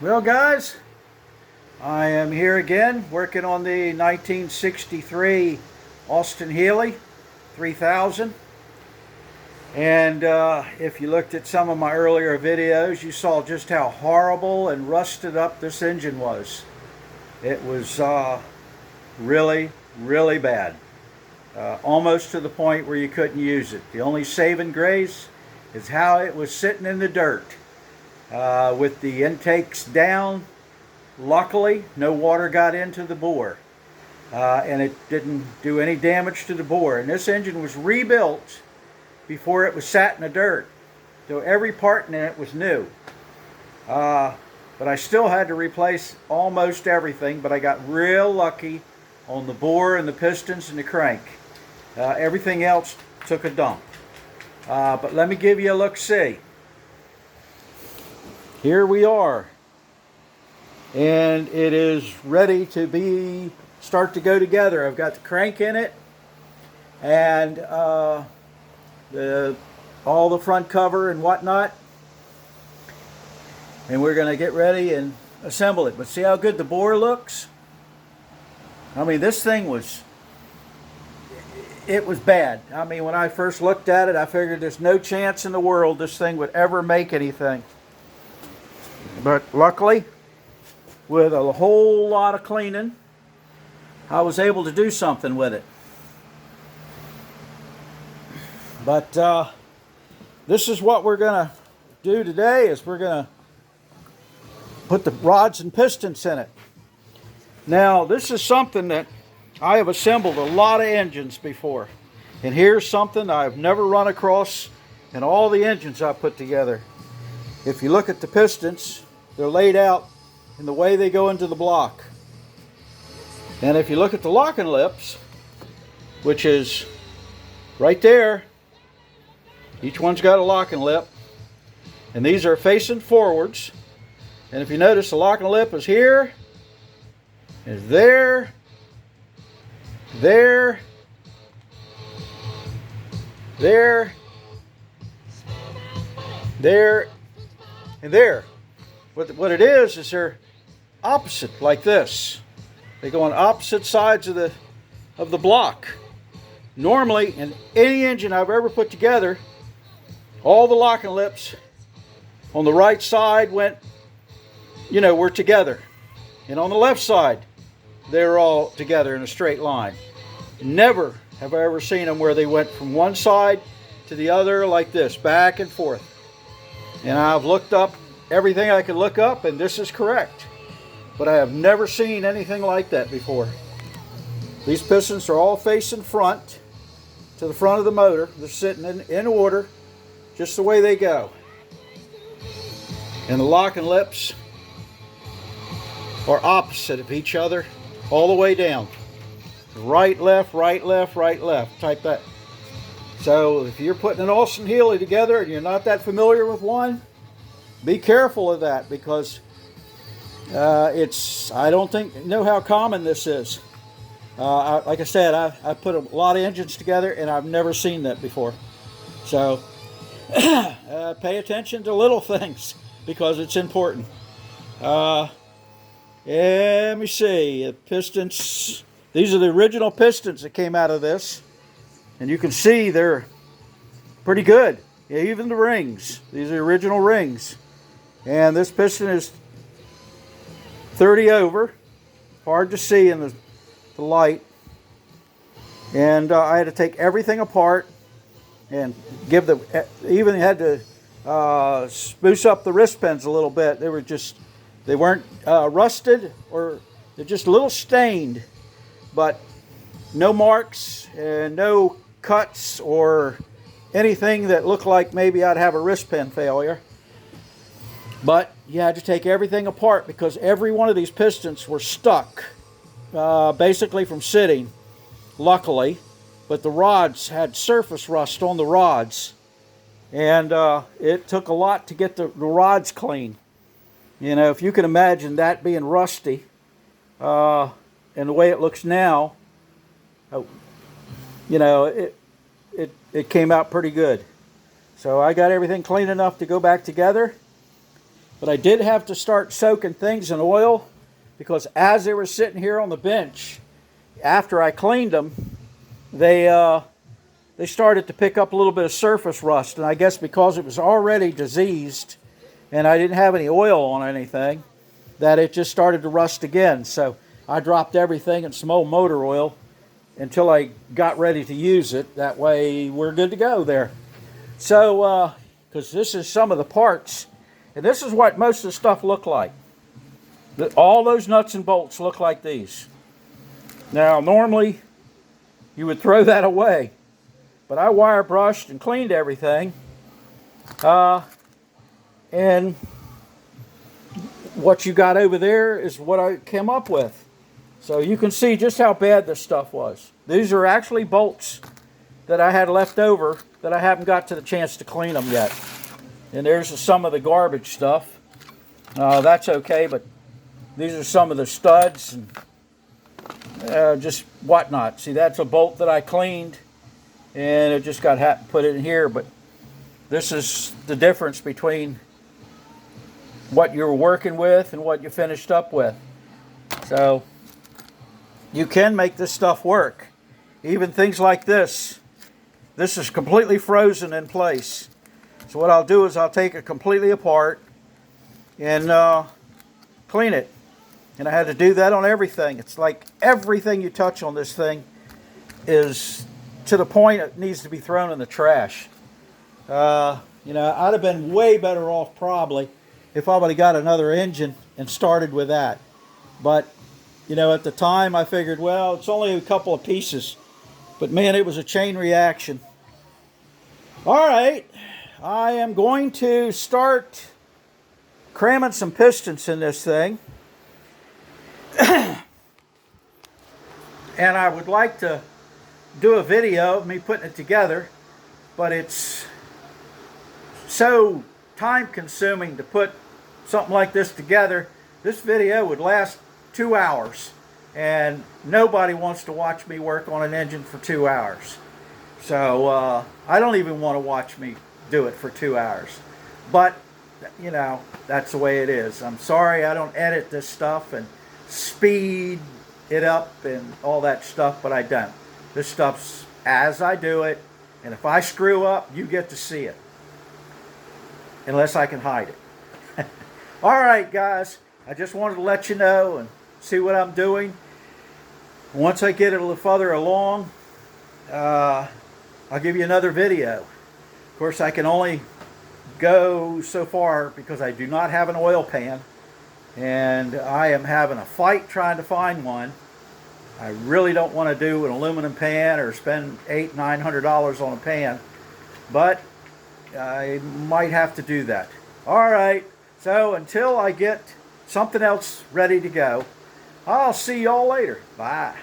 Well, guys, I am here again working on the 1963 Austen Healey 3000. And if you looked at some of my earlier videos, you saw just how horrible and rusted up this engine was. It was really, really bad. Almost to the point where you couldn't use it. The only saving grace is how it was sitting in the dirt. With the intakes down, luckily no water got into the bore, and it didn't do any damage to the bore. And this engine was rebuilt before it was sat in the dirt, so every part in it was new. But I still had to replace almost everything, but I got real lucky on the bore and the pistons and the crank. Everything else took a dump. But let me give you a look-see. Here we are, and it is ready to start to go together. I've got the crank in it, and all the front cover and whatnot, and we're going to get ready and assemble it. But see how good the bore looks? I mean, this thing was bad. I mean, when I first looked at it, I figured there's no chance in the world this thing would ever make anything. But luckily, with a whole lot of cleaning, I was able to do something with it. But this is what we're going to do today, is we're going to put the rods and pistons in it. Now, this is something that I have assembled a lot of engines before. And here's something I've never run across in all the engines I've put together. If you look at the pistons, they're laid out in the way they go into the block. And if you look at the locking lips, which is right there, each one's got a locking lip, and these are facing forwards. And if you notice, the locking lip is here, is there, there, and there. What it is they're opposite, like this. They go on opposite sides of the block. Normally, in any engine I've ever put together, all the locking lips on the right side were together. And on the left side, they're all together in a straight line. Never have I ever seen them where they went from one side to the other like this, back and forth. And I've looked up everything I could look up, and this is correct. But I have never seen anything like that before. These pistons are all facing front to the front of the motor. They're sitting in order, just the way they go. And the locking lips are opposite of each other all the way down. Right, left, right, left, right, left. Type that. So if you're putting an Austen Healey together and you're not that familiar with one, be careful of that, because I don't know how common this is. Like I said, I put a lot of engines together and I've never seen that before. So pay attention to little things, because it's important. Let me see. The pistons. These are the original pistons that came out of this. And you can see they're pretty good. Yeah, even the rings. These are the original rings. And this piston is 30 over. Hard to see in the light. And I had to take everything apart and even had to spruce up the wrist pins a little bit. They weren't rusted, or they're just a little stained, but no marks and no cuts or anything that looked like maybe I'd have a wrist pin failure. But you had to take everything apart, because every one of these pistons were stuck, basically from sitting, luckily. But the rods had surface rust on the rods, and it took a lot to get the rods clean. You know, if you can imagine that being rusty, and the way it looks now, it came out pretty good. So I got everything clean enough to go back together. But I did have to start soaking things in oil because as they were sitting here on the bench, after I cleaned them, they started to pick up a little bit of surface rust. And I guess because it was already diseased and I didn't have any oil on anything, that it just started to rust again. So I dropped everything in some old motor oil until I got ready to use it. That way we're good to go there. So, because this is some of the parts, and this is what most of the stuff looked like. All those nuts and bolts look like these. Now, normally you would throw that away, but I wire brushed and cleaned everything. And what you got over there is what I came up with. So you can see just how bad this stuff was. These are actually bolts that I had left over that I haven't got to the chance to clean them yet. And there's some of the garbage stuff. That's okay, but these are some of the studs and just whatnot. See, that's a bolt that I cleaned, and it just got put in here. But this is the difference between what you were working with and what you finished up with. So you can make this stuff work. Even things like this. This is completely frozen in place. So what I'll do is I'll take it completely apart and clean it. And I had to do that on everything. It's like everything you touch on this thing is to the point it needs to be thrown in the trash. I'd have been way better off probably if I would have got another engine and started with that. But, at the time I figured, well, it's only a couple of pieces. But man, it was a chain reaction. All right, I am going to start cramming some pistons in this thing. And I would like to do a video of me putting it together, but it's so time consuming to put something like this together. This video would last 2 hours, and nobody wants to watch me work on an engine for 2 hours. So I don't even want to watch me do it for 2 hours. But, that's the way it is. I'm sorry I don't edit this stuff and speed it up and all that stuff, but I don't. This stuff's as I do it, and if I screw up, you get to see it. Unless I can hide it. All right, guys. I just wanted to let you know and see what I'm doing. Once I get it a little further along, I'll give you another video. Of course, I can only go so far because I do not have an oil pan, and I am having a fight trying to find one. I really don't want to do an aluminum pan or spend $800-900 on a pan, but I might have to do that. All right, so until I get something else ready to go, I'll see y'all later. Bye.